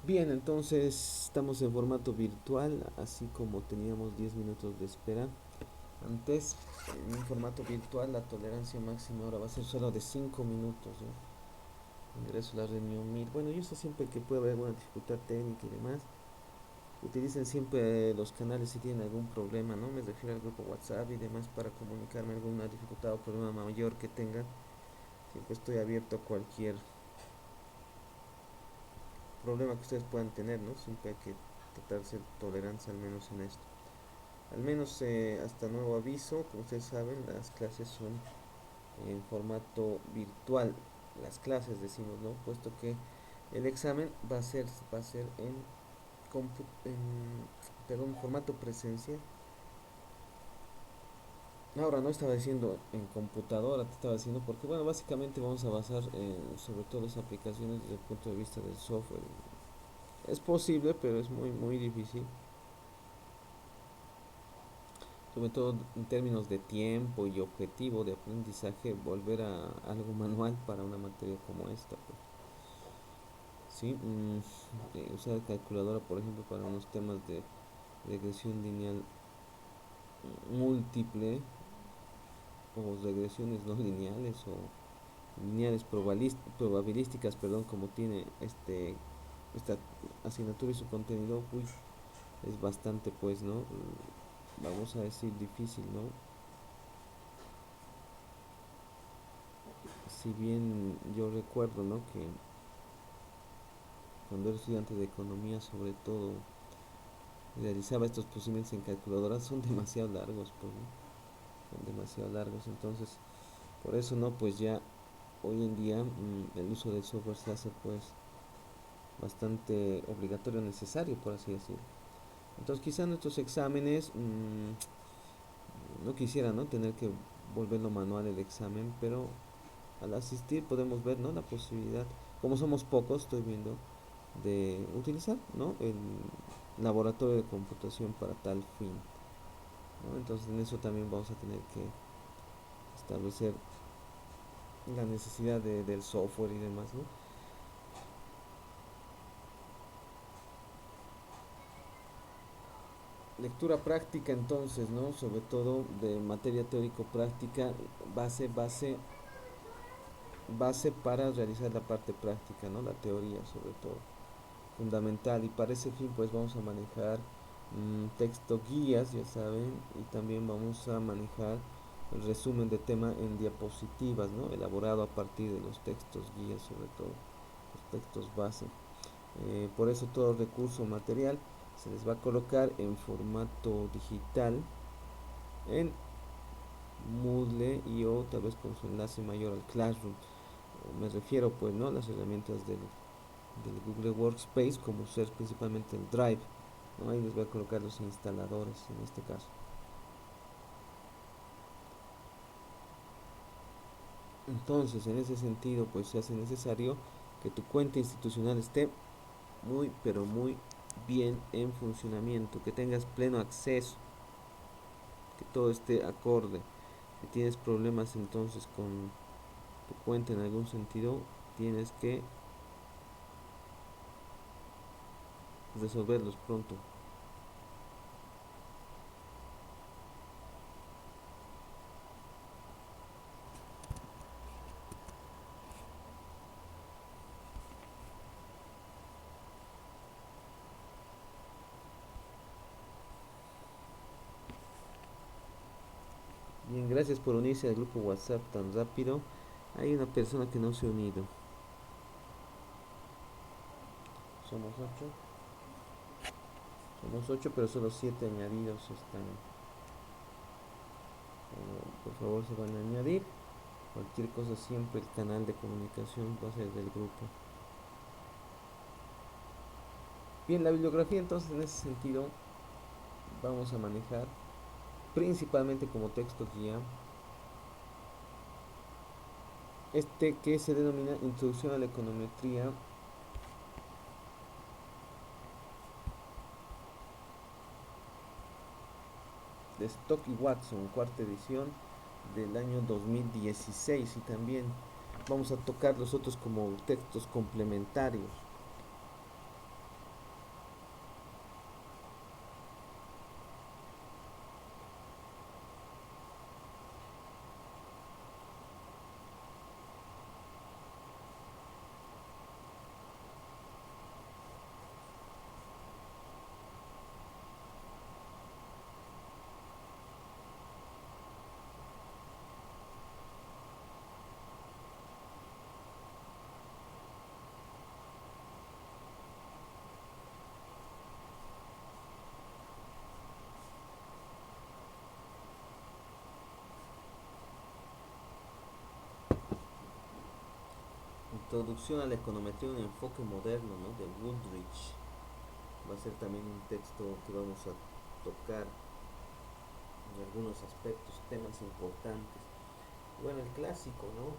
Bien, entonces estamos en formato virtual, así como teníamos 10 minutos de espera. Antes, en un formato virtual, la tolerancia máxima ahora va a ser solo de 5 minutos, ¿no? Ingreso a la reunión Meet. Bueno, yo sé siempre que puede haber alguna dificultad técnica y demás. Utilicen siempre los canales si tienen algún problema, ¿no? Me refiero al grupo WhatsApp y demás para comunicarme alguna dificultad o problema mayor que tengan. Siempre estoy abierto a cualquier problema que ustedes puedan tener, ¿no? Siempre hay que tratar de ser tolerantes al menos en esto. Al menos hasta nuevo aviso, como ustedes saben, las clases son en formato virtual. Las clases decimos, ¿no? Puesto que el examen va a ser perdón, formato presencial. Ahora no estaba diciendo en computadora, te estaba diciendo porque, bueno, básicamente vamos a basar sobre todo las aplicaciones desde el punto de vista del software. Es posible, pero es muy, muy difícil, sobre todo en términos de tiempo y objetivo de aprendizaje, volver a algo manual para una materia como esta, pues. Sí, usar calculadora, por ejemplo, para unos temas de regresión lineal múltiple o regresiones no lineales o lineales probabilísticas, perdón, como tiene esta asignatura y su contenido, uy, es bastante, pues, ¿no? Vamos a decir difícil, ¿no? Si bien yo recuerdo, ¿no? Que cuando era estudiante de economía, sobre todo, realizaba estos procedimientos en calculadoras, son demasiado largos, pues, ¿no? Son demasiado largos, entonces, por eso, ¿no? Pues ya hoy en día el uso del software se hace, pues, bastante obligatorio, necesario, por así decirlo. Entonces, quizá nuestros exámenes, no quisiera, ¿no? Tener que volverlo manual el examen, pero al asistir podemos ver, ¿no? La posibilidad, como somos pocos, estoy viendo, de utilizar, ¿no? El laboratorio de computación para tal fin, ¿no? Entonces en eso también vamos a tener que establecer la necesidad del software y demás, ¿no? Lectura práctica entonces, ¿no? Sobre todo de materia teórico-práctica, base para realizar la parte práctica, ¿no? La teoría sobre todo, fundamental. Y para ese fin pues vamos a manejar texto guías, ya saben, y también vamos a manejar el resumen de tema en diapositivas, ¿no? Elaborado a partir de los textos guías, sobre todo los textos base. Por eso todo recurso material se les va a colocar en formato digital en Moodle y o tal vez con su enlace mayor al Classroom. Me refiero pues, ¿no? Las herramientas del Google Workspace, como ser principalmente el Drive, ¿no? Ahí les voy a colocar los instaladores en este caso. Entonces, en ese sentido, pues se hace necesario que tu cuenta institucional esté muy, pero muy bien en funcionamiento, que tengas pleno acceso, que todo esté acorde. Si tienes problemas entonces con tu cuenta en algún sentido, tienes que resolverlos pronto. Bien, gracias por unirse al grupo WhatsApp tan rápido. Hay una persona que no se ha unido. Somos 8. Somos 8, pero solo 7 añadidos están. Por favor, se van a añadir. Cualquier cosa siempre el canal de comunicación va a ser del grupo. Bien, la bibliografía entonces en ese sentido vamos a manejar principalmente como texto guía este que se denomina Introducción a la Econometría de Stock y Watson, cuarta edición del año 2016, y también vamos a tocar los otros como textos complementarios. Introducción a la econometría, un enfoque moderno, ¿no? De Woodrich. Va a ser también un texto que vamos a tocar en algunos aspectos, temas importantes. Bueno, el clásico, ¿no?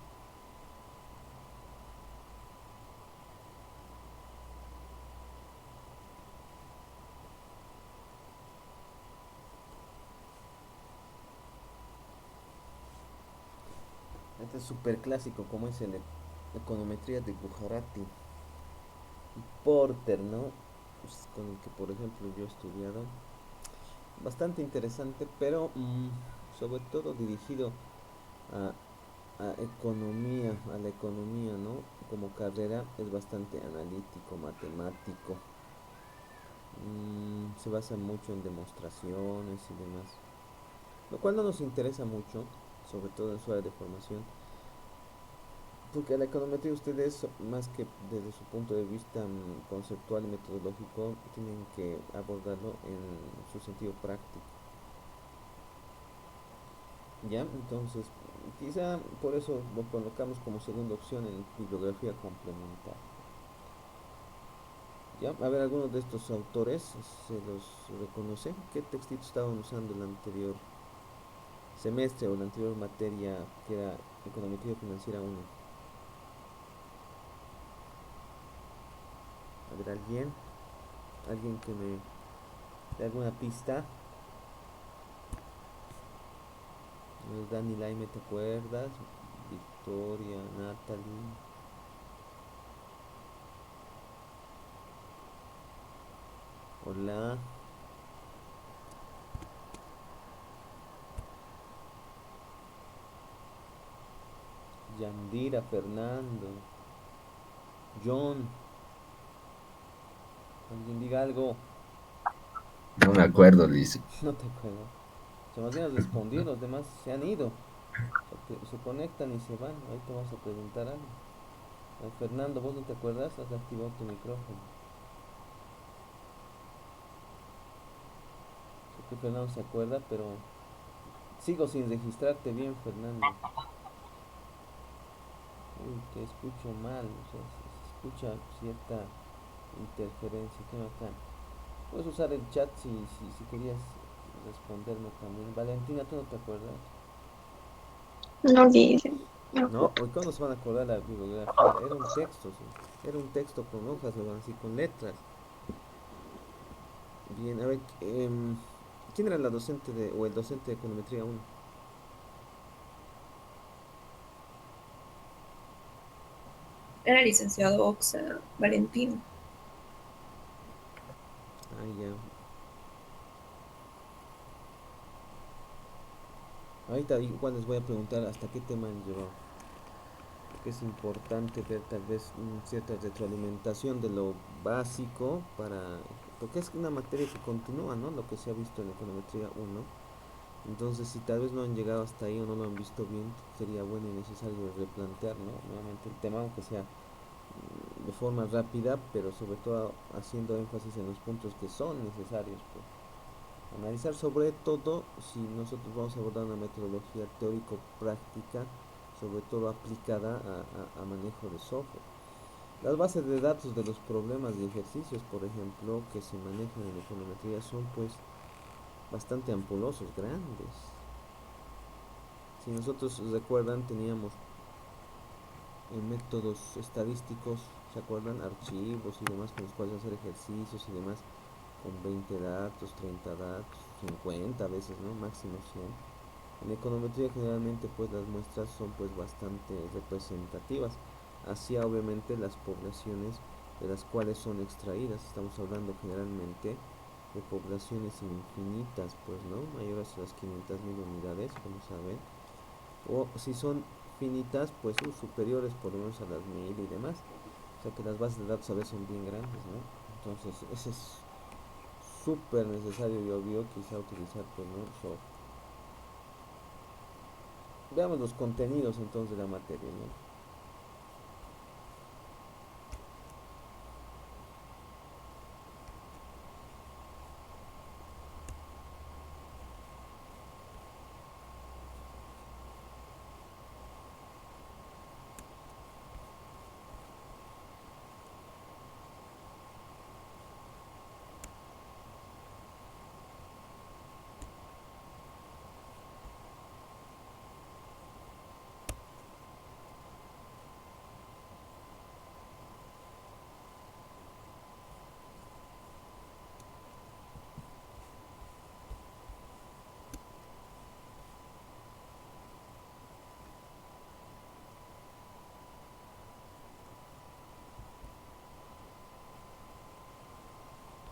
Este es súper clásico, como es el econometría de Gujarati y Porter, ¿no? Pues con el que, por ejemplo, yo he estudiado. Bastante interesante, pero sobre todo dirigido a, a economía, a la economía, ¿no? Como carrera es bastante analítico, matemático. Se basa mucho en demostraciones y demás, lo cual no nos interesa mucho, sobre todo en su área de formación, porque la econometría ustedes, más que desde su punto de vista conceptual y metodológico, tienen que abordarlo en su sentido práctico. ¿Ya? Entonces, quizá por eso lo colocamos como segunda opción en bibliografía complementaria. ¿Ya? A ver, algunos de estos autores se los reconoce. ¿Qué textito estaban usando el anterior semestre o la anterior materia que era Econometría Financiera 1? A ver, alguien que me dé alguna pista. Dani Laime, ¿te acuerdas? Victoria, Natalie. Hola. Yandira, Fernando. John. Alguien diga algo. No me acuerdo, Liz. No te acuerdas. Se más bien has respondido, los demás se han ido. O sea, que se conectan y se van. Ahí te vas a preguntar algo. Fernando, ¿vos no te acuerdas? Has activado tu micrófono. Sé que Fernando se acuerda, pero sigo sin registrarte bien, Fernando. Uy, te escucho mal, o sea, se escucha cierta interferencia. Qué bacán. Puedes usar el chat si querías responderme también. Valentina, ¿tú no te acuerdas? No dice, me No, acuerdo. hoy cuando se van a acordar la bibliografía, era un texto, sí. Era un texto con hojas, así con letras. Bien, a ver, ¿quién era la docente o el docente de econometría 1? Era licenciado Oxa Valentino. Ah, ya. Ahorita igual les voy a preguntar hasta qué tema han llevado. Porque es importante ver tal vez cierta retroalimentación de lo básico para... Porque es una materia que continúa, ¿no? Lo que se ha visto en econometría 1. Entonces, si tal vez no han llegado hasta ahí o no lo han visto bien, sería bueno y necesario replantear, ¿no? Nuevamente el tema, aunque sea de forma rápida, pero sobre todo haciendo énfasis en los puntos que son necesarios, pues. Analizar sobre todo si nosotros vamos a abordar una metodología teórico-práctica, sobre todo aplicada a manejo de software. Las bases de datos de los problemas y ejercicios, por ejemplo, que se manejan en econometría son pues bastante ampulosos, grandes. Si nosotros recuerdan, teníamos métodos estadísticos, ¿se acuerdan? Archivos y demás con los cuales hacer ejercicios y demás, con 20 datos, 30 datos, 50 a veces, ¿no? Máximo 100. En econometría generalmente pues las muestras son pues bastante representativas, hacia obviamente las poblaciones de las cuales son extraídas. Estamos hablando generalmente de poblaciones infinitas, pues no, mayores a las 500.000 unidades, como saben, o si son finitas, pues superiores por lo menos a las 1000 y demás. O sea que las bases de datos a veces son bien grandes, ¿no? Entonces, ese es súper necesario y obvio quizá utilizar pues, ¿no? software. Veamos los contenidos entonces de la materia, ¿no?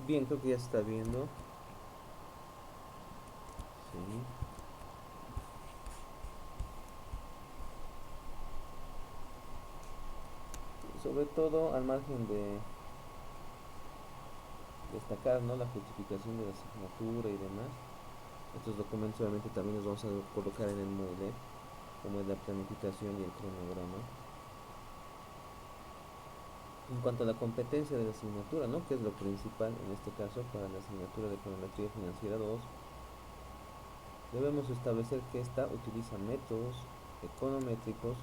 Bien, creo que ya se está viendo. Sí. Sobre todo al margen de destacar, ¿no?, la justificación de la asignatura y demás. Estos documentos obviamente también los vamos a colocar en el Moodle, como es la planificación y el cronograma. En cuanto a la competencia de la asignatura, ¿no?, que es lo principal en este caso para la asignatura de Econometría Financiera 2, debemos establecer que esta utiliza métodos econométricos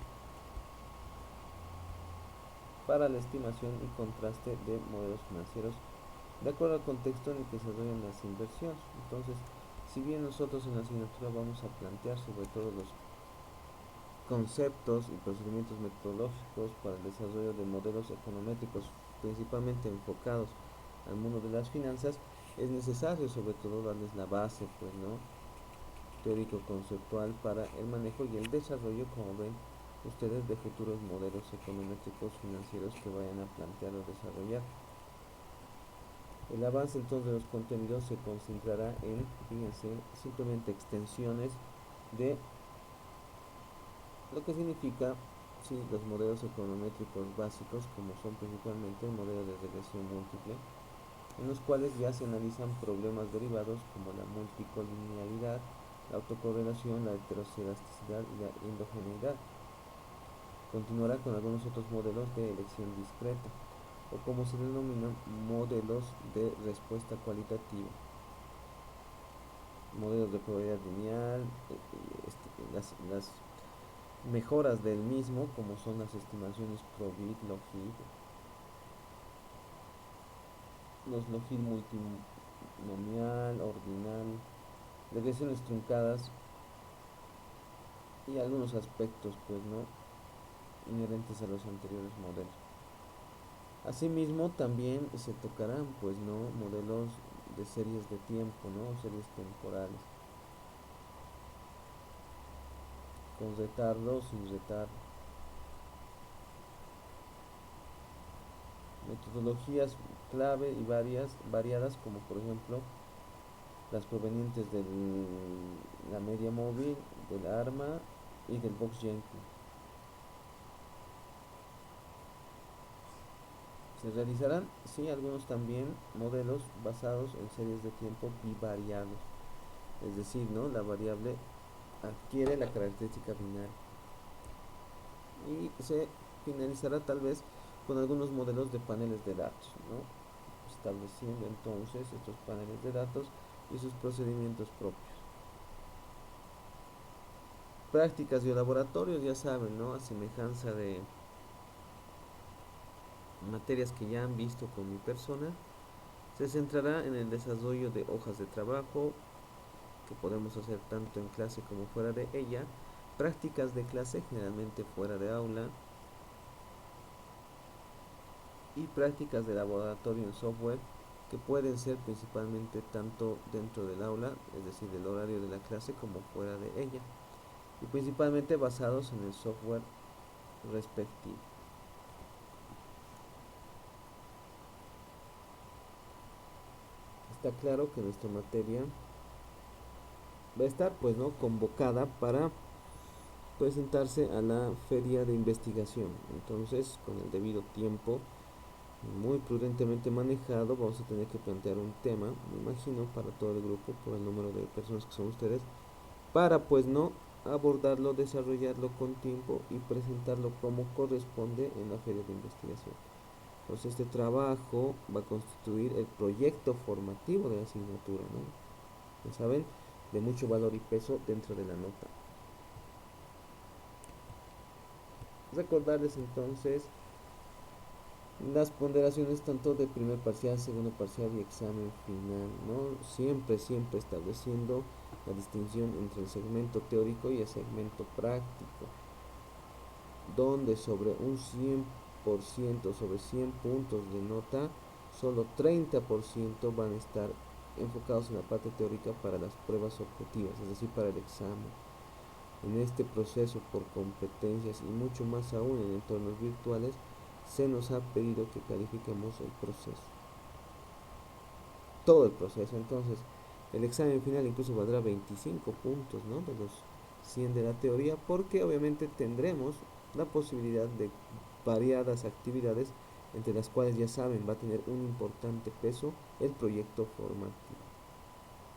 para la estimación y contraste de modelos financieros de acuerdo al contexto en el que se desarrollan las inversiones. Entonces, si bien nosotros en la asignatura vamos a plantear sobre todo los conceptos y procedimientos metodológicos para el desarrollo de modelos econométricos principalmente enfocados al mundo de las finanzas, es necesario sobre todo darles la base, pues, ¿no?, teórico conceptual para el manejo y el desarrollo, como ven ustedes, de futuros modelos econométricos financieros que vayan a plantear o desarrollar. El avance entonces de los contenidos se concentrará en, fíjense, simplemente extensiones de lo que significa, sí, los modelos econométricos básicos, como son principalmente el modelo de regresión múltiple, en los cuales ya se analizan problemas derivados como la multicolinealidad, la autocorrelación, la heterocedasticidad y la endogeneidad. Continuará con algunos otros modelos de elección discreta, o como se denominan, modelos de respuesta cualitativa, modelos de probabilidad lineal, las mejoras del mismo, como son las estimaciones pro-bit, log-hit, los log-hit multinomial, ordinal, regresiones truncadas y algunos aspectos, pues, no inherentes a los anteriores modelos. Asimismo, también se tocarán, pues, no modelos de series de tiempo, no series temporales, con retardo o sin retardo, metodologías clave y variadas, como por ejemplo las provenientes de la media móvil, del ARMA y del Box Jenkins. Se realizarán, sí, algunos también modelos basados en series de tiempo bivariados, es decir, ¿no?, la variable adquiere la característica binaria. Y se finalizará tal vez con algunos modelos de paneles de datos, ¿no?, estableciendo entonces estos paneles de datos y sus procedimientos propios. Prácticas y laboratorios, ya saben, ¿no?, a semejanza de materias que ya han visto con mi persona, se centrará en el desarrollo de hojas de trabajo que podemos hacer tanto en clase como fuera de ella, prácticas de clase generalmente fuera de aula y prácticas de laboratorio en software que pueden ser principalmente tanto dentro del aula, es decir, del horario de la clase, como fuera de ella, y principalmente basados en el software respectivo. Está claro que nuestra materia va a estar, pues, no convocada para presentarse a la feria de investigación. Entonces, con el debido tiempo, muy prudentemente manejado, vamos a tener que plantear un tema, me imagino, para todo el grupo, por el número de personas que son ustedes, para, pues, no abordarlo, desarrollarlo con tiempo y presentarlo como corresponde en la feria de investigación. Entonces, este trabajo va a constituir el proyecto formativo de la asignatura, ¿no? Ya saben, de mucho valor y peso dentro de la nota. Recordarles entonces las ponderaciones tanto de primer parcial, segundo parcial y examen final, ¿no? Siempre estableciendo la distinción entre el segmento teórico y el segmento práctico, donde sobre un 100%, sobre 100 puntos de nota, solo 30% van a estar enfocados en la parte teórica para las pruebas objetivas, es decir, para el examen. En este proceso, por competencias y mucho más aún en entornos virtuales, se nos ha pedido que califiquemos el proceso. todo el proceso. Entonces, el examen final incluso valdrá 25 puntos, ¿no? De los 100 de la teoría, porque obviamente tendremos la posibilidad de variadas actividades, entre las cuales ya saben va a tener un importante peso el proyecto formativo.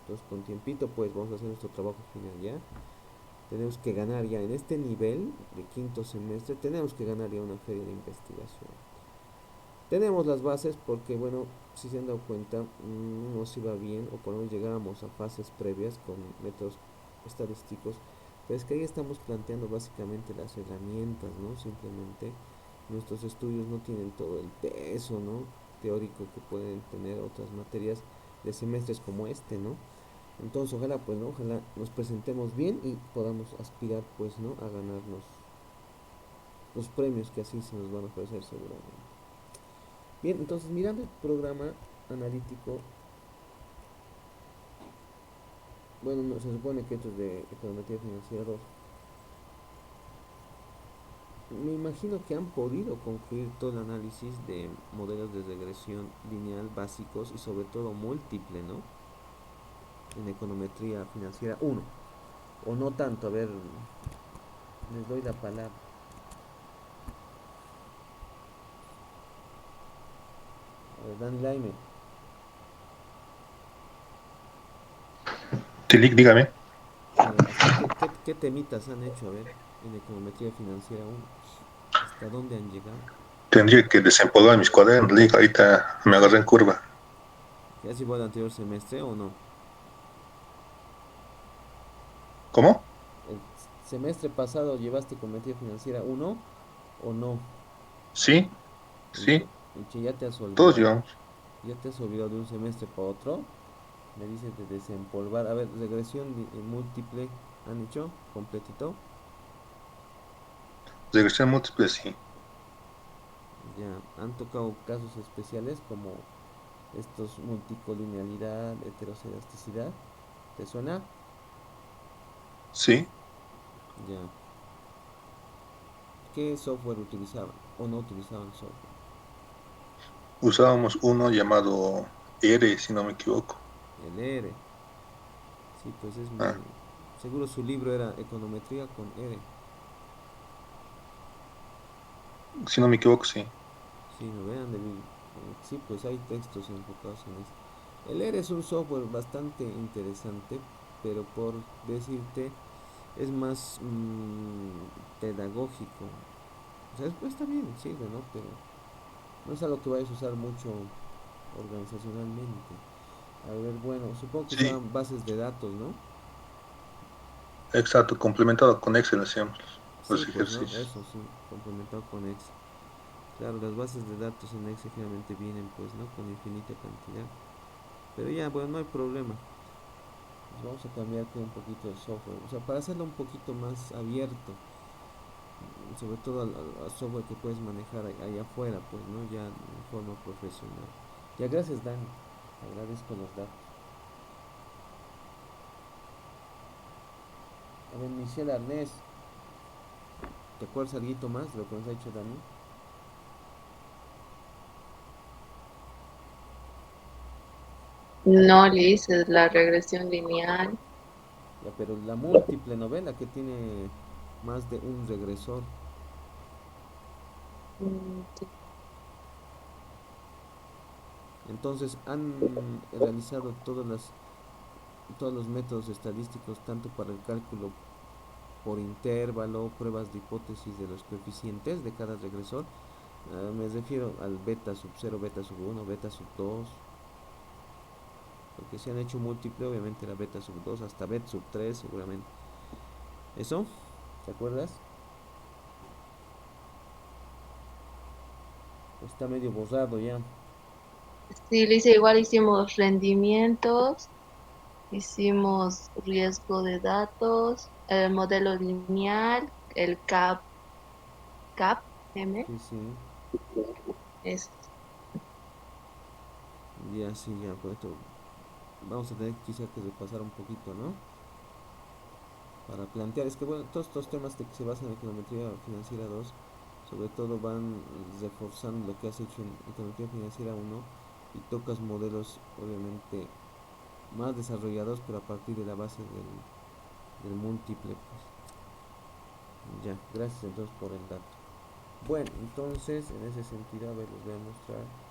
Entonces, con tiempito, pues vamos a hacer nuestro trabajo final ya. Tenemos que ganar ya en este nivel de quinto semestre, tenemos que ganar ya una feria de investigación. Tenemos las bases porque, bueno, si se han dado cuenta, nos iba bien, o por lo menos llegábamos a fases previas con métodos estadísticos, pero es que ahí estamos planteando básicamente las herramientas, ¿no? Simplemente nuestros estudios no tienen todo el peso, ¿no? Teórico que pueden tener otras materias de semestres como este, ¿no? Entonces, ojalá, pues, ¿no? Ojalá nos presentemos bien y podamos aspirar, pues, ¿no? A ganarnos los premios que así se nos van a ofrecer seguramente. Bien, entonces mirando el programa analítico, bueno, no, se supone que esto es de econometría financiera 2. Me imagino que han podido concluir todo el análisis de modelos de regresión lineal básicos y sobre todo múltiple, ¿no? En econometría financiera 1. O no tanto, a ver, les doy la palabra. A ver, Dan Laime, Tilik, dígame. ¿hasta qué temitas han hecho, a ver, en econometría financiera 1? ¿Hasta dónde han llegado? Tendría que desempolvar mis cuadernos, Lick. Ahorita me agarré en curva. ¿Ya se igual el anterior semestre o no? ¿Cómo? ¿El semestre pasado llevaste econometría financiera 1 o no? Sí, Y que, sí, y que ya te has todos olvidado. llevamos. Ya te has olvidado de un semestre para otro. Me dices de desempolvar. A ver, regresión múltiple. ¿Han hecho? ¿Completito? Regresión múltiple, sí. Ya. ¿Han tocado casos especiales como estos multicolinealidad, heterocelasticidad? ¿Te suena? Sí, Ya. ¿Qué software utilizaban? ¿O no utilizaban software? usábamos uno llamado R, si no me equivoco. El R. Sí, pues es Ah, muy... Seguro su libro era Econometría con R. si no me equivoco, sí. Sí, no vean, sí, pues hay textos enfocados en eso. El R es un software bastante interesante, pero por decirte, es más pedagógico. O sea, pues está bien, sirve, ¿no? Pero no es algo que vayas a usar mucho organizacionalmente. A ver, bueno, supongo que Sí, usaban bases de datos, ¿no? exacto, complementado con Excel hacíamos Sí, los pues, ¿no? ejercicios. Eso sí, complementado con Excel. Claro, las bases de datos en Excel generalmente vienen, pues, ¿no? Con infinita cantidad. Pero ya, bueno, no hay problema. Pues vamos a cambiar un poquito el software, o sea, para hacerlo un poquito más abierto, sobre todo al software que puedes manejar allá afuera, pues, ¿no? Ya de forma profesional. Ya, gracias, Dani. Agradezco los datos. A ver, Michelle Arnés, ¿te acuerdas algo más de lo que nos ha dicho Dani? No, Liz, es la regresión lineal. Ya, pero la múltiple novela que tiene más de un regresor. Sí. Entonces, han realizado todos los métodos estadísticos, tanto para el cálculo por intervalo, pruebas de hipótesis de los coeficientes de cada regresor. Me refiero al beta sub 0, beta sub 1, beta sub 2, porque si han hecho múltiple, obviamente la beta sub 2 hasta beta sub 3 seguramente. ¿Eso? ¿Te acuerdas? Está medio borrado ya. Sí, Liz, igual hicimos rendimientos, hicimos riesgo de datos, el modelo lineal, el CAP, Sí, sí. es, Ya, sí, ya, por esto vamos a tener quizá que repasar un poquito, ¿no? Para plantear, es que bueno, todos estos temas que se basan en econometría financiera 2 sobre todo van reforzando lo que has hecho en econometría financiera 1 y tocas modelos obviamente más desarrollados, pero a partir de la base del múltiple, pues. Ya, gracias entonces por el dato. Bueno, entonces en ese sentido, a ver, les voy a mostrar.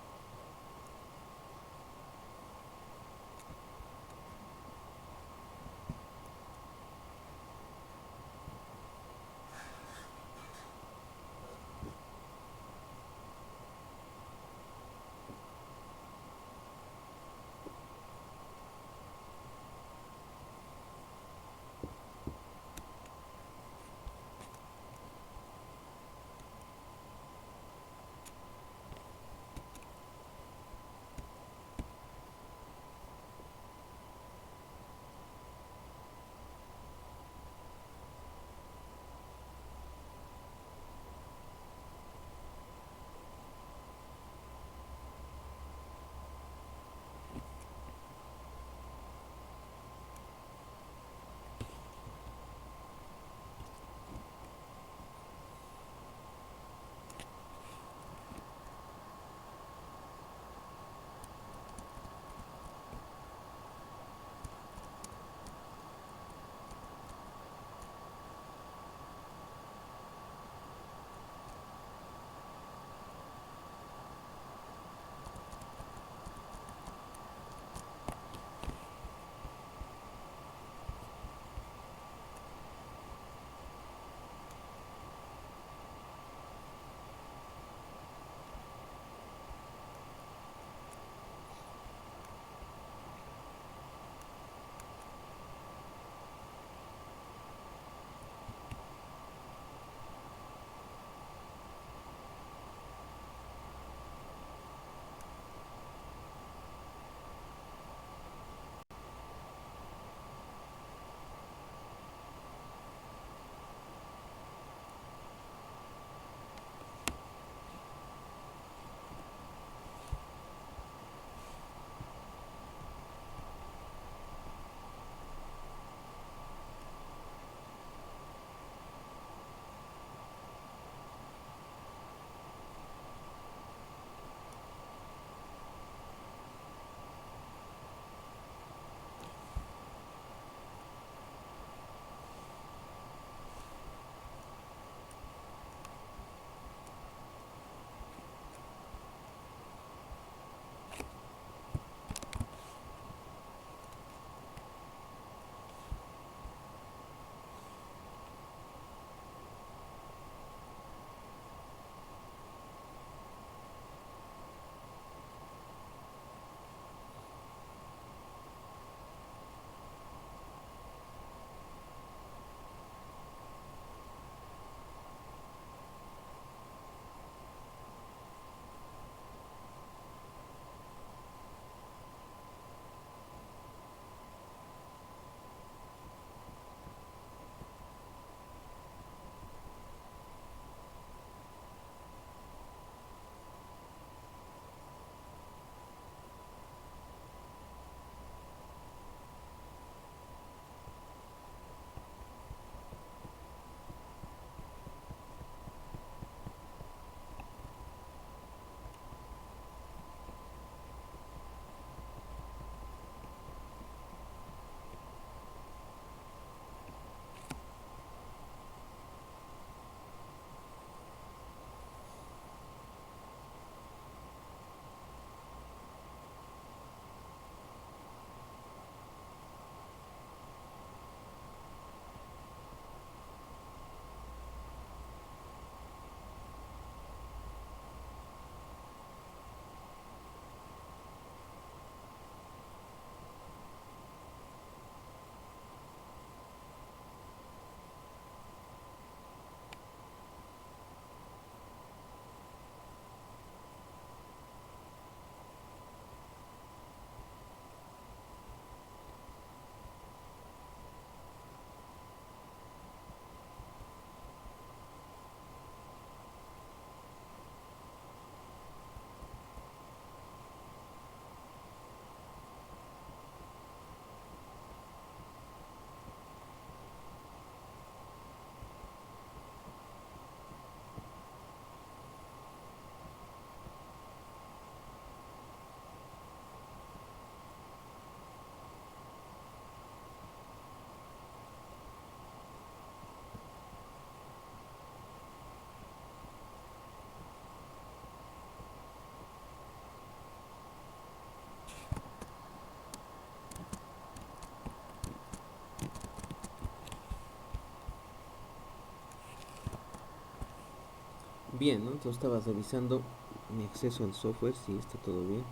Bien, ¿no? Entonces estaba revisando mi acceso al software, sí, está todo bien.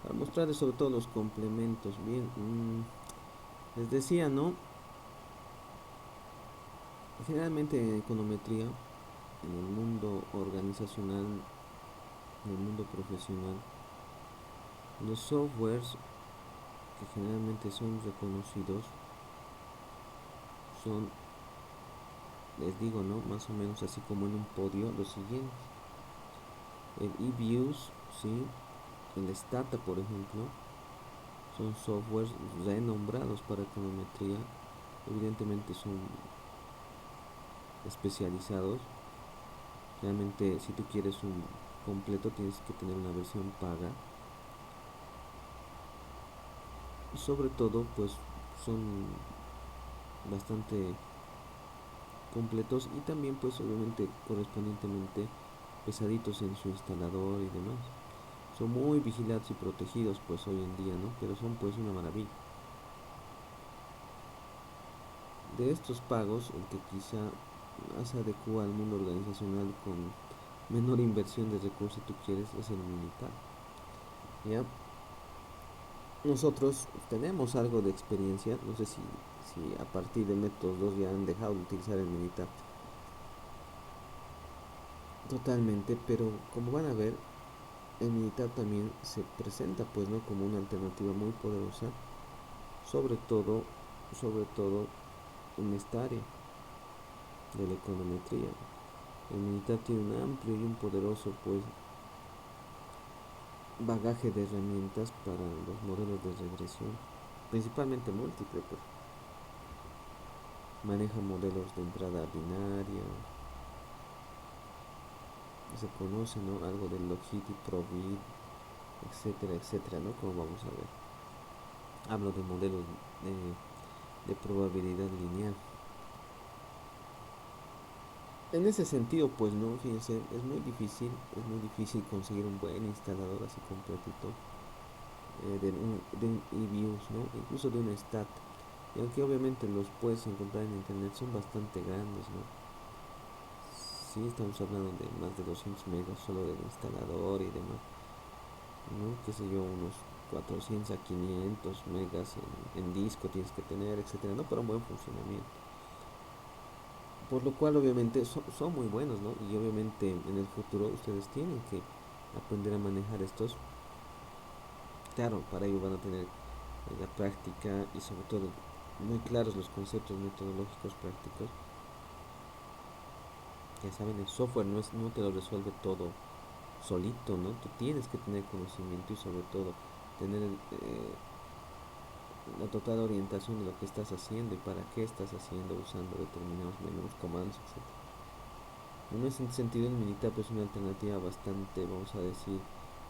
Para mostrarles sobre todo los complementos, bien. Les decía, ¿no? Generalmente en econometría, en el mundo organizacional, en el mundo profesional, los softwares que generalmente son reconocidos son, les digo, ¿no? Más o menos así como en un podio, los siguientes. El eViews, ¿sí? El Stata, por ejemplo, son softwares renombrados para econometría. Evidentemente son especializados. Realmente si tú quieres un completo tienes que tener una versión paga. Y sobre todo pues son bastante completos y también pues obviamente correspondientemente pesaditos en su instalador y demás. Son muy vigilados y protegidos pues hoy en día, ¿no? Pero son pues una maravilla. De estos pagos, el que quizá más se adecua al mundo organizacional con menor inversión de recursos si tú quieres es el militar. ¿Ya? Nosotros tenemos algo de experiencia, no sé si a partir de métodos 2 ya han dejado de utilizar el militar totalmente, pero como van a ver, el militar también se presenta pues no como una alternativa muy poderosa, sobre todo, sobre todo en esta área de la econometría. El militar tiene un amplio y un poderoso pues bagaje de herramientas para los modelos de regresión, principalmente múltiple, pues maneja modelos de entrada binaria, se conoce, ¿no? Algo del logit y probit, etcétera, etcétera, ¿no? Como vamos a ver. Hablo de modelos de probabilidad lineal. En ese sentido, pues no, fíjense, es muy difícil conseguir un buen instalador así completito de un eViews, ¿no? Incluso de un stat. Y aunque obviamente los puedes encontrar en internet, son bastante grandes, ¿no? Sí, estamos hablando de más de 200 megas solo del instalador y demás, ¿no? Qué sé yo, unos 400 a 500 megas en disco tienes que tener, etcétera, ¿no? Para un buen funcionamiento. Por lo cual obviamente son muy buenos, ¿no? Y obviamente en el futuro ustedes tienen que aprender a manejar estos. Claro, para ello van a tener la práctica y sobre todo muy claros los conceptos metodológicos prácticos. Ya saben, el software no te lo resuelve todo solito, ¿no? Tú tienes que tener conocimiento y sobre todo tener la total orientación de lo que estás haciendo y para qué estás haciendo usando determinados menús, comandos, etc. En ese sentido, el Minitab es una alternativa bastante, vamos a decir,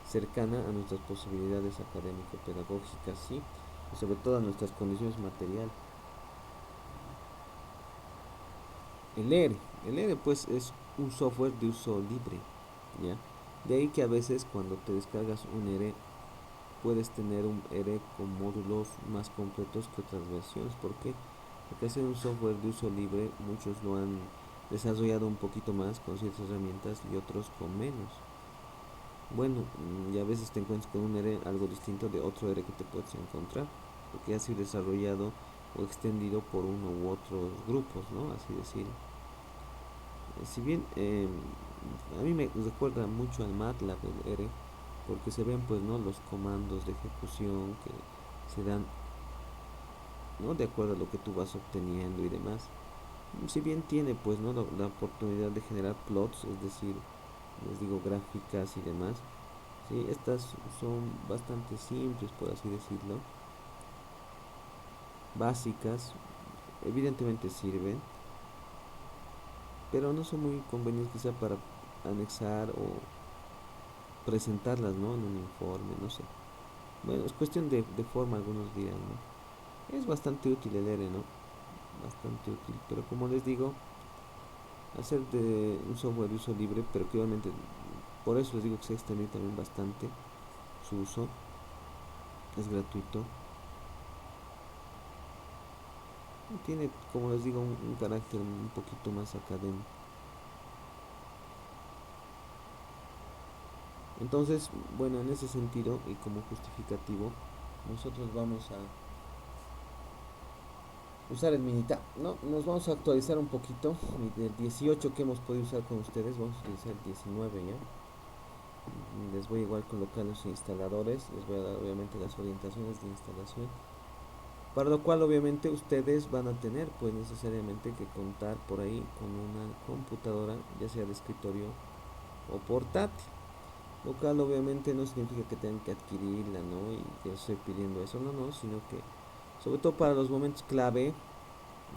cercana a nuestras posibilidades académico-pedagógicas, ¿sí? Y sobre todo a nuestras condiciones materiales. El ERE pues es un software de uso libre, ¿ya? De ahí que a veces cuando te descargas un ERE puedes tener un ERE con módulos más completos que otras versiones. ¿Por qué? Porque es un software de uso libre, muchos lo han desarrollado un poquito más con ciertas herramientas y otros con menos. Bueno, y a veces te encuentras con un ERE algo distinto de otro ERE que te puedes encontrar, porque ha sido desarrollado o extendido por uno u otros grupos, ¿no? Así decirlo. Si bien a mí me recuerda mucho al MATLAB el ERE, porque se ven pues no los comandos de ejecución que se dan no de acuerdo a lo que tú vas obteniendo y demás. Si bien tiene pues no la oportunidad de generar plots, es decir, les digo gráficas y demás, sí, estas son bastante simples por así decirlo, básicas, evidentemente sirven, pero no son muy convenientes quizá para anexar o presentarlas, ¿no? En un informe, no sé. Bueno, es cuestión de forma, algunos dirán, ¿no? Es bastante útil el R, ¿no? Bastante útil, pero como les digo, hacer de un software de uso libre, pero que obviamente, por eso les digo que se extiende también bastante su uso, es gratuito. Tiene, como les digo, un carácter un poquito más académico. Entonces, bueno, en ese sentido y como justificativo, nosotros vamos a usar el Minitab, ¿no? Nos vamos a actualizar un poquito. Y del 18 que hemos podido usar con ustedes, vamos a utilizar el 19 ya. Les voy igual a colocar los instaladores, les voy a dar obviamente las orientaciones de instalación, para lo cual obviamente ustedes van a tener pues necesariamente que contar por ahí con una computadora, ya sea de escritorio o portátil, lo cual obviamente no significa que tengan que adquirirla, ¿no? Y yo estoy pidiendo eso, no, no, sino que sobre todo para los momentos clave,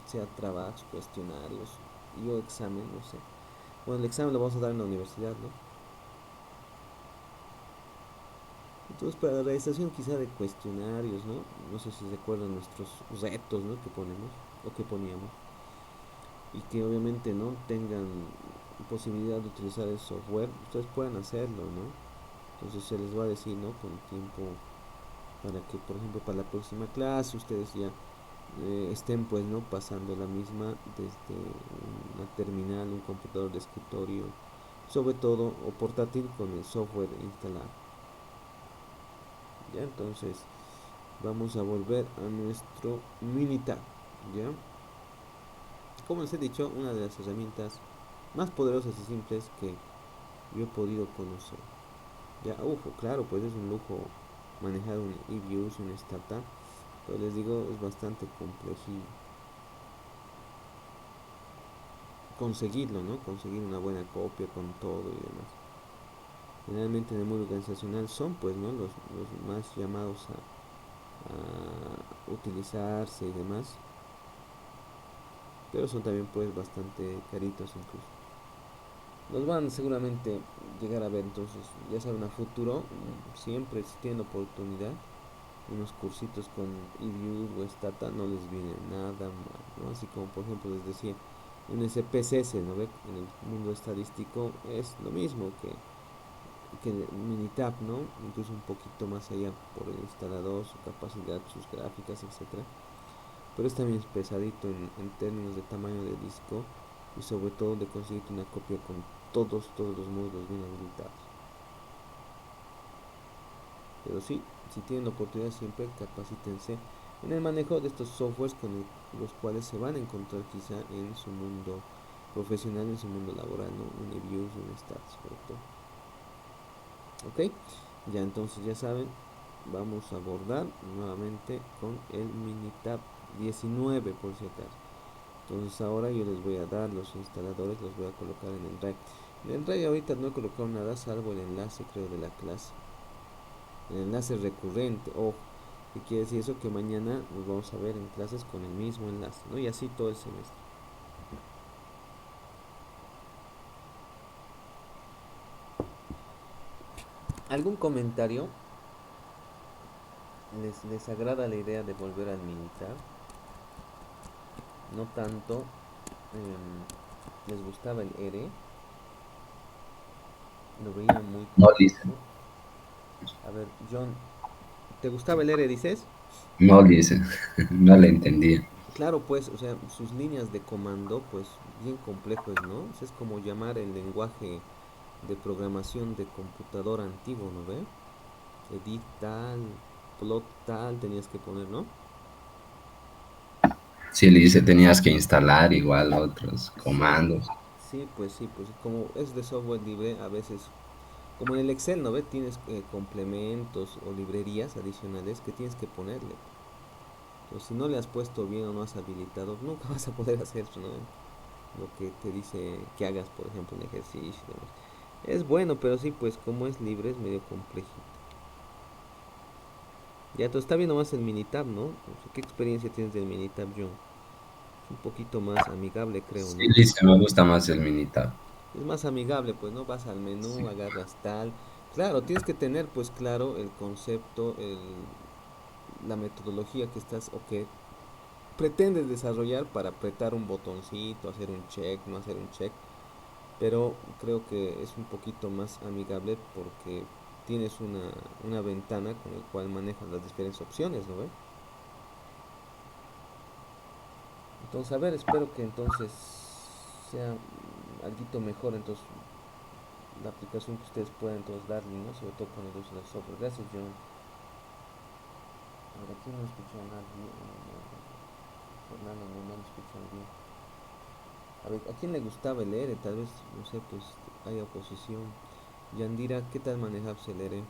sea trabajos, cuestionarios y o examen, no sé. Bueno, el examen lo vamos a dar en la universidad, ¿no? Entonces, para la realización quizá de cuestionarios, ¿no? No sé si recuerdan nuestros retos, ¿no? Que ponemos o que poníamos. Y que obviamente no tengan posibilidad de utilizar el software, ustedes puedan hacerlo, ¿no? Entonces se les va a decir, ¿no? Con tiempo para que, por ejemplo, para la próxima clase ustedes ya estén, pues, ¿no? Pasando la misma desde una terminal, un computador de escritorio, sobre todo, o portátil con el software instalado. Ya, entonces vamos a volver a nuestro Minitab, ¿ya? Como les he dicho, una de las herramientas más poderosas y simples que yo he podido conocer. Ya, claro, pues es un lujo manejar un eViews, un startup, pero les digo, es bastante complejo conseguirlo, ¿no? Conseguir una buena copia con todo y demás. Generalmente en el mundo organizacional son, pues, ¿no? Los más llamados a utilizarse y demás, pero son también, pues, bastante caritos incluso. Los van seguramente llegar a ver, entonces ya saben a futuro, siempre si tienen oportunidad, unos cursitos con eViews o Stata no les viene nada mal, ¿no? Así como por ejemplo les decía, en SPSS, ¿no ve? En el mundo estadístico es lo mismo que el Minitab, ¿no? Incluso un poquito más allá por el instalador, su capacidad, sus gráficas, etcétera. Pero es también pesadito en términos de tamaño de disco y sobre todo de conseguir una copia con todos los módulos bien habilitados. Pero sí, si tienen la oportunidad siempre capacítense en el manejo de estos softwares con los cuales se van a encontrar quizá en su mundo profesional, en su mundo laboral, ¿no? Un reviews, un stats, sobre todo. Ok, ya entonces ya saben, vamos a abordar nuevamente con el Minitab 19 por si acaso. Entonces ahora yo les voy a dar los instaladores, los voy a colocar en el drive. En el drive ahorita no he colocado nada salvo el enlace creo de la clase. El enlace recurrente, ojo, ¿qué quiere decir eso? Que mañana nos vamos a ver en clases con el mismo enlace, ¿no? Y así todo el semestre. ¿Algún comentario? ¿Les agrada la idea de volver al militar? No tanto. ¿Les gustaba el ERE? Lo veía muy No, Lice, complejo. A ver, John, ¿te gustaba el ERE, dices? no, Lice, no le entendía. Claro, pues, o sea, sus líneas de comando, pues, bien complejos, ¿no? O sea, es como llamar el lenguaje de programación de computadora antiguo, ¿no ve? Edit tal, plot tal, tenías que poner, ¿no? Sí, Lice, tenías que instalar igual otros Sí, comandos. sí, pues como es de software libre, a veces, como en el Excel, ¿no ve? Tienes complementos o librerías adicionales que tienes que ponerle. Entonces, si no le has puesto bien o no has habilitado, nunca vas a poder hacer eso, ¿no? Lo que te dice que hagas, por ejemplo, un ejercicio y demás. Es bueno, pero sí, pues como es libre, es medio complejo. Ya, tú está viendo más el Minitab, ¿no? O sea, ¿qué experiencia tienes del Minitab, John? Es un poquito más amigable, creo, Sí, ¿no? Lice, me gusta más el Minitab. Es más amigable, pues, ¿no? Vas al menú, Sí. agarras tal. Claro, tienes que tener, pues, claro, el concepto, la metodología que estás o que pretendes desarrollar para apretar un botoncito, hacer un check, no hacer un check. Pero creo que es un poquito más amigable porque tienes una ventana con la cual manejas las diferentes opciones, ¿no ve? Entonces, a ver, espero que entonces sea algo mejor, entonces la aplicación que ustedes puedan entonces darle, ¿no? Sobre todo con el uso del software. Gracias, John. A ver, aquí no escucho a nadie. Fernando, no me escucho bien. A ver, ¿a quién le gustaba el ERE? Tal vez, no sé, pues hay oposición. Yandira, ¿qué tal manejabas el ERE?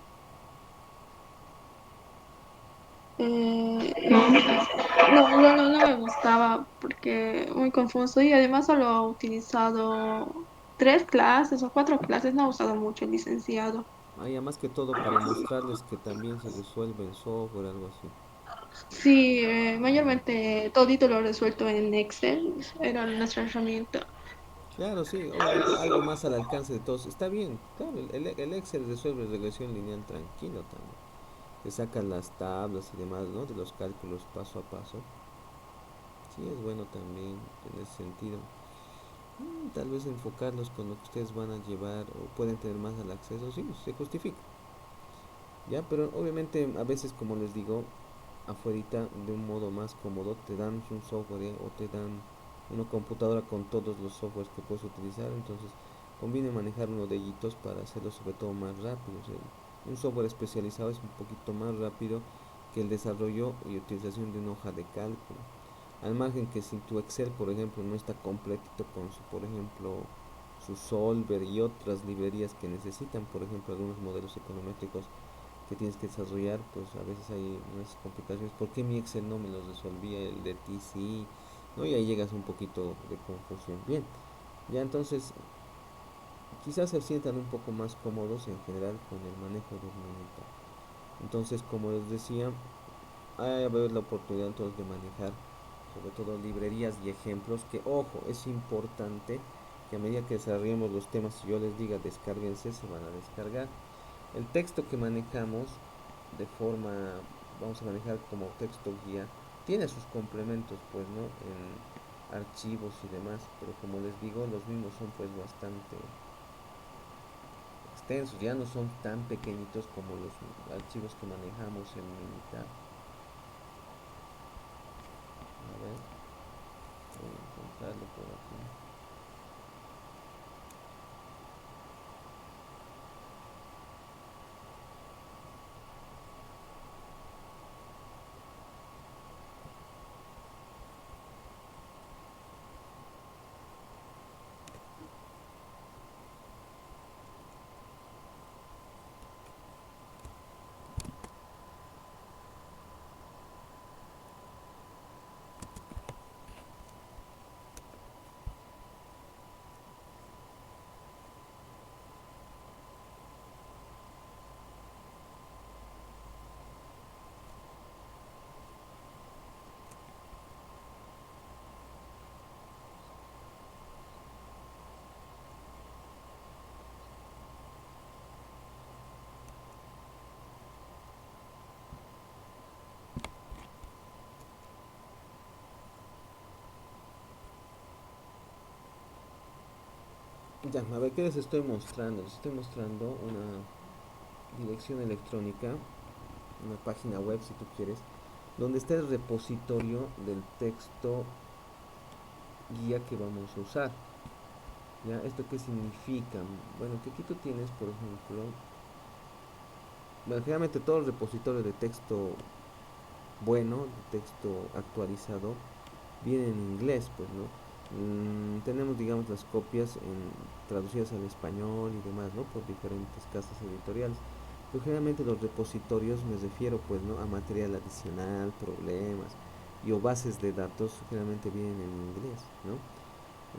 No, no me gustaba porque muy confuso y además solo he utilizado 3 clases o 4 clases, no ha usado mucho el licenciado. Ah, más que todo para mostrarles que también se resuelve en software, algo así. Sí, mayormente todito lo he resuelto en Excel, era nuestra herramienta. Claro, sí, obviamente algo más al alcance de todos. Está bien, claro, el Excel resuelve regresión lineal tranquilo también. Te saca las tablas y demás, ¿no? De los cálculos paso a paso. Sí, es bueno también en ese sentido. Tal vez enfocarlos con lo que ustedes van a llevar o pueden tener más al acceso, sí, se justifica. Ya, pero obviamente a veces, como les digo, afuerita de un modo más cómodo te dan un software, o te dan una computadora con todos los softwares que puedes utilizar, entonces conviene manejar uno de ellos para hacerlo sobre todo más rápido. O sea, un software especializado es un poquito más rápido que el desarrollo y utilización de una hoja de cálculo. Al margen que si tu Excel, por ejemplo, no está completito con su, por ejemplo, su Solver y otras librerías que necesitan, por ejemplo, algunos modelos econométricos que tienes que desarrollar, pues a veces hay unas complicaciones. ¿Por qué mi Excel no me los resolvía? El de ti sí, ¿no? Y ahí llegas un poquito de confusión. Bien, ya entonces quizás se sientan un poco más cómodos en general con el manejo del Minitab. Entonces, como les decía, hay a ver la oportunidad entonces de manejar sobre todo librerías y ejemplos que, ojo, es importante que a medida que desarrollemos los temas y yo les diga descárguense, se van a descargar. El texto que manejamos de forma, vamos a manejar como texto guía, tiene sus complementos, pues, ¿no? En archivos y demás, pero como les digo, los mismos son pues bastante extensos, ya no son tan pequeñitos como los archivos que manejamos en Minitab. A ver, voy a encontrarlo por aquí. Ya, a ver, ¿qué les estoy mostrando? Les estoy mostrando una dirección electrónica, una página web si tú quieres, donde está el repositorio del texto guía que vamos a usar. ¿Ya? ¿Esto qué significa? Bueno, que aquí tú tienes, por ejemplo, bueno, generalmente todos los repositorios de texto bueno, de texto actualizado, vienen en inglés, pues, ¿no? Tenemos, digamos, las copias traducidas al español y demás, ¿no? Por diferentes casas editoriales. Pero generalmente los repositorios, me refiero, pues, ¿no? A material adicional, problemas y o bases de datos, generalmente vienen en inglés, ¿no?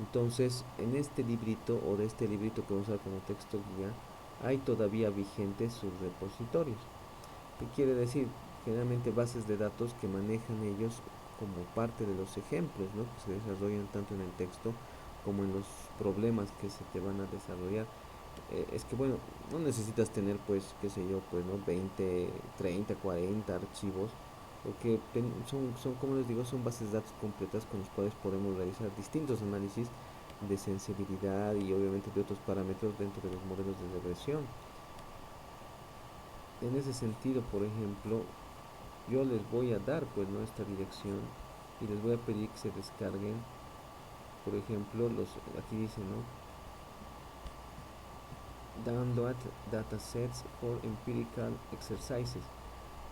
Entonces, en este librito o de este librito que vamos a usar como texto guía, hay todavía vigentes sus repositorios. ¿Qué quiere decir? Generalmente bases de datos que manejan ellos como parte de los ejemplos, ¿no? Que se desarrollan tanto en el texto como en los problemas que se te van a desarrollar. Es que bueno, no necesitas tener pues, qué sé yo, pues no 20, 30, 40 archivos, porque son, como les digo, son bases de datos completas con las cuales podemos realizar distintos análisis de sensibilidad y obviamente de otros parámetros dentro de los modelos de regresión. En ese sentido, por ejemplo, yo les voy a dar pues no esta dirección y les voy a pedir que se descarguen, por ejemplo, aquí dice, ¿no? download datasets for empirical exercises.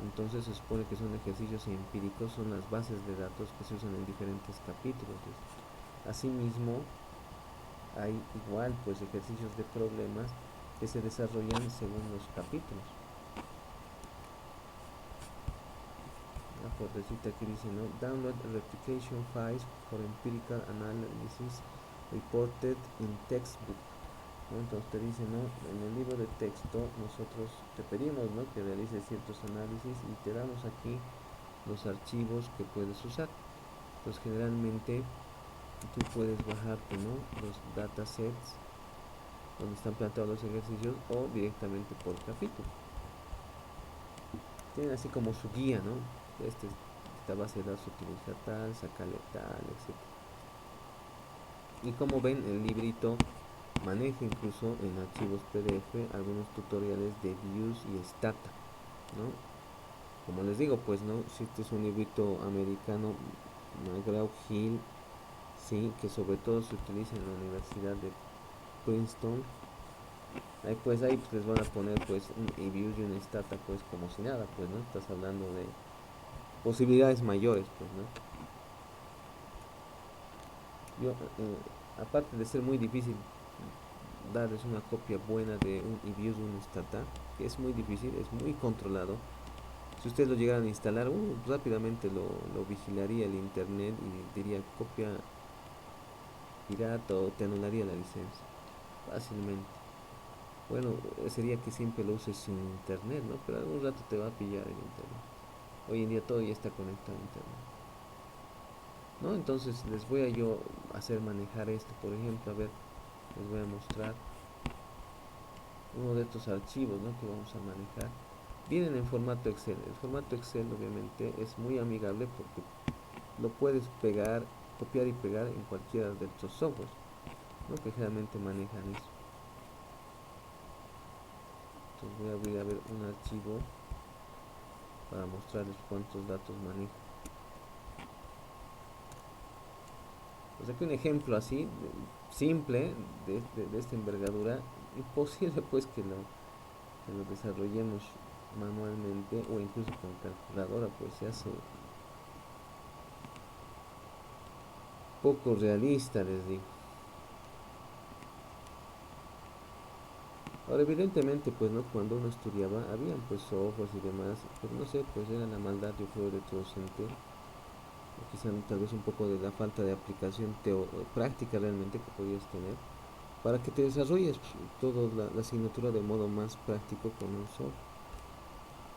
Entonces se supone que son ejercicios empíricos, son las bases de datos que se usan en diferentes capítulos. Asimismo, hay igual pues ejercicios de problemas que se desarrollan según los capítulos. Por decirte aquí dice, ¿no? Download replication files for empirical analysis reported in textbook. ¿No? Entonces te dice, ¿no? En el libro de texto nosotros te pedimos, ¿no? Que realices ciertos análisis y te damos aquí los archivos que puedes usar. Pues generalmente tú puedes bajarte, ¿no? Los datasets donde están planteados los ejercicios o directamente por capítulo. Tienen así como su guía, ¿no? Esta base de datos utiliza tal, sacale tal, etc. Y como ven, el librito maneja incluso en archivos PDF algunos tutoriales de views y stata, ¿no? Como les digo, pues, ¿no? Si este es un librito americano, McGraw-Hill, sí, que sobre todo se utiliza en la Universidad de Princeton. Ahí pues les van a poner pues un views y un stata pues como si nada, pues, ¿no? Estás hablando de posibilidades mayores, pues, ¿no? Yo, aparte de ser muy difícil darles una copia buena de un views o un stata, que es muy difícil, es muy controlado. Si ustedes lo llegaran a instalar, rápidamente lo vigilaría el internet y diría copia pirata o te anularía la licencia fácilmente. Bueno, sería que siempre lo uses sin internet, ¿no? Pero algún rato te va a pillar el internet. Hoy en día todo ya está conectado a internet, ¿no? Entonces les voy a yo hacer manejar esto, por ejemplo, a ver, les voy a mostrar uno de estos archivos, ¿no? Que vamos a manejar. Vienen en formato Excel. El formato Excel obviamente es muy amigable porque lo puedes pegar, copiar y pegar en cualquiera de estos softwares, ¿no? Que generalmente manejan eso. Entonces voy a abrir a ver un archivo para mostrarles cuántos datos maneja. Pues aquí un ejemplo así, simple, de esta envergadura. Imposible pues que lo desarrollemos manualmente o incluso con calculadora, pues se hace poco realista, les digo. Ahora evidentemente pues no, cuando uno estudiaba habían pues softwares y demás, pero no sé, pues era la maldad, yo creo, de tu docente, o quizá tal vez un poco de la falta de aplicación práctica realmente que podías tener para que te desarrolles toda la asignatura de modo más práctico con un software.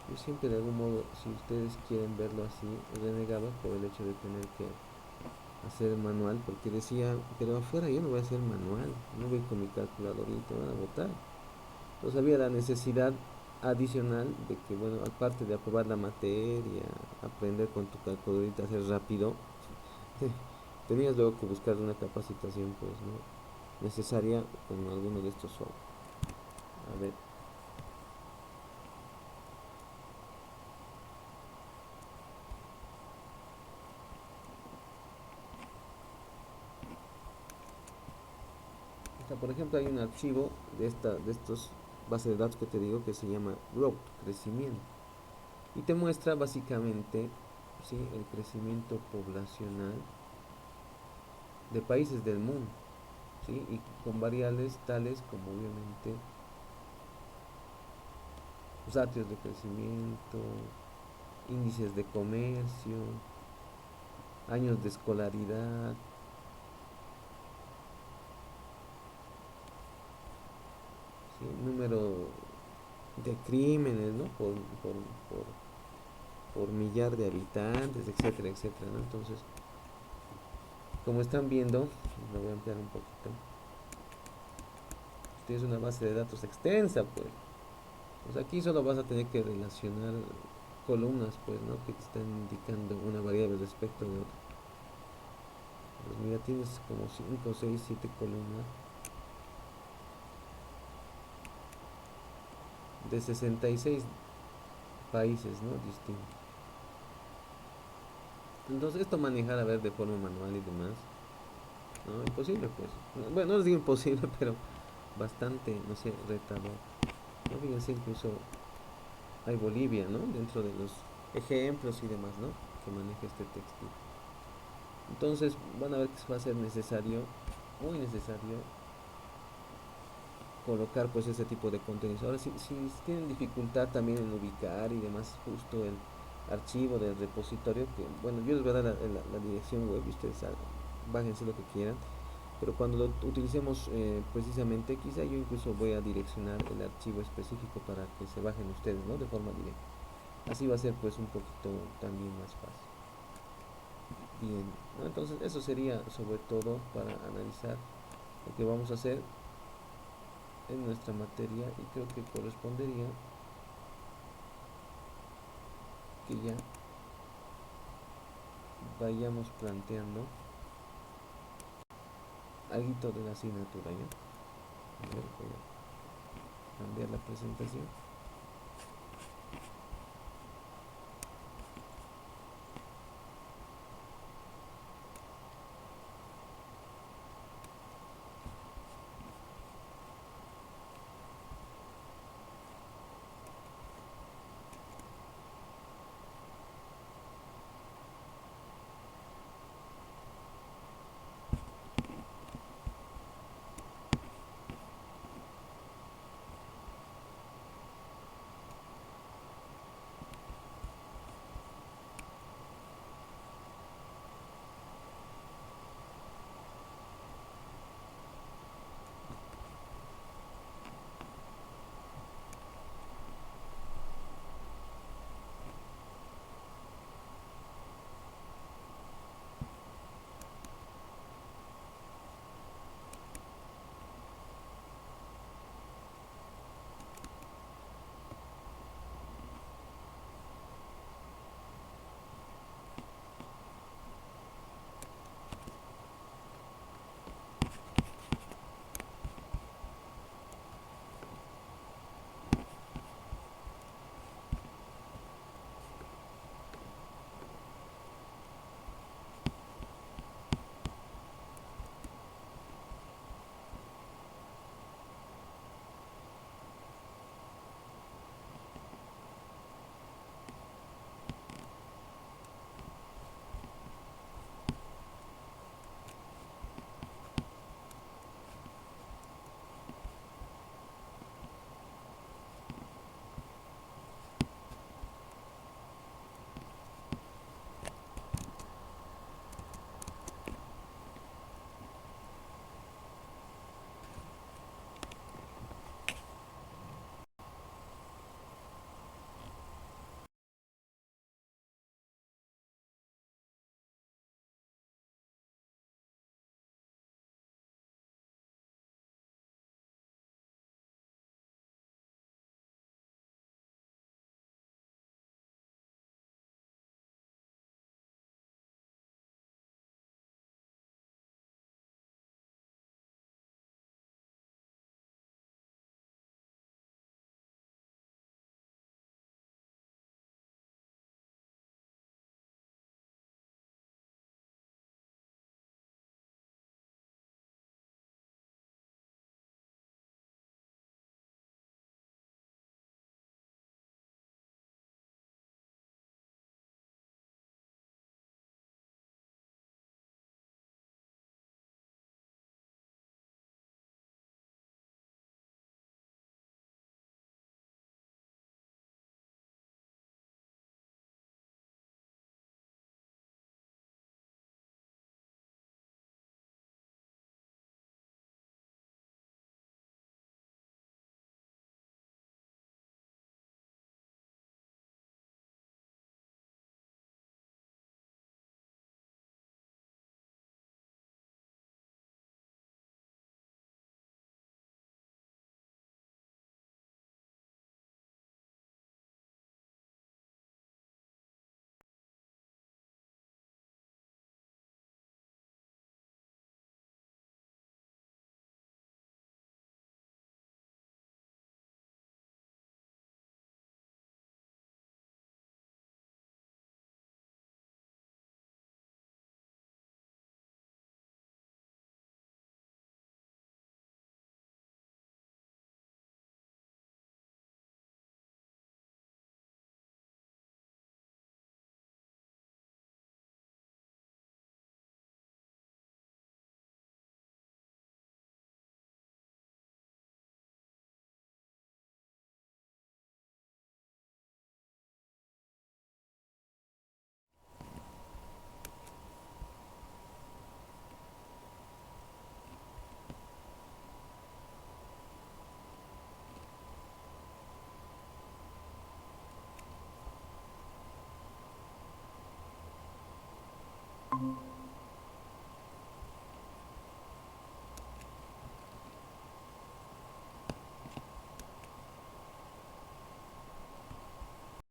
Yo siempre de algún modo, si ustedes quieren verlo así, renegaba por el hecho de tener que hacer manual, porque decía, pero afuera yo no voy a hacer manual, no voy con mi calculadora y te van a botar. Entonces había la necesidad adicional de que, bueno, aparte de aprobar la materia, aprender con tu calculadorita, hacer rápido, tenías luego que buscar una capacitación, pues, ¿no? Necesaria con alguno de estos software. A ver. O sea, por ejemplo, hay un archivo de estos bases de datos que te digo que se llama growth, crecimiento. Y te muestra básicamente, ¿sí?, el crecimiento poblacional de países del mundo, ¿sí? Y con variables tales como obviamente ratios de crecimiento, índices de comercio, años de escolaridad, ¿sí?, número de crímenes, ¿no? Por millar de habitantes, etcétera, etcétera, ¿no? Entonces, como están viendo, lo voy a ampliar un poquito. Tienes una base de datos extensa, pues. Pues aquí solo vas a tener que relacionar columnas, pues, ¿no? Que te están indicando una variable respecto de otra. Pues mira, tienes como 5, 6, 7 columnas de 66 países, ¿no? Distintos. Entonces esto manejar a ver de forma manual y demás, no, imposible, pues. Bueno, no les digo imposible, pero bastante, no sé, retador. ¿No? Fíjense, incluso hay Bolivia, ¿no? Dentro de los ejemplos y demás, ¿no? Que maneja este textil. Entonces van a ver que va a ser necesario, muy necesario, colocar pues ese tipo de contenidos. Ahora, si tienen dificultad también en ubicar y demás, justo el archivo del repositorio, que bueno, yo les voy a dar la dirección web y ustedes bájense lo que quieran, pero cuando lo utilicemos precisamente, quizá yo incluso voy a direccionar el archivo específico para que se bajen ustedes, ¿no? De forma directa. Así va a ser pues un poquito también más fácil. Bien, ¿no? Entonces eso sería sobre todo para analizar lo que vamos a hacer en nuestra materia, y creo que correspondería que ya vayamos planteando algo de la asignatura, ¿ya? A ver, voy a cambiar la presentación.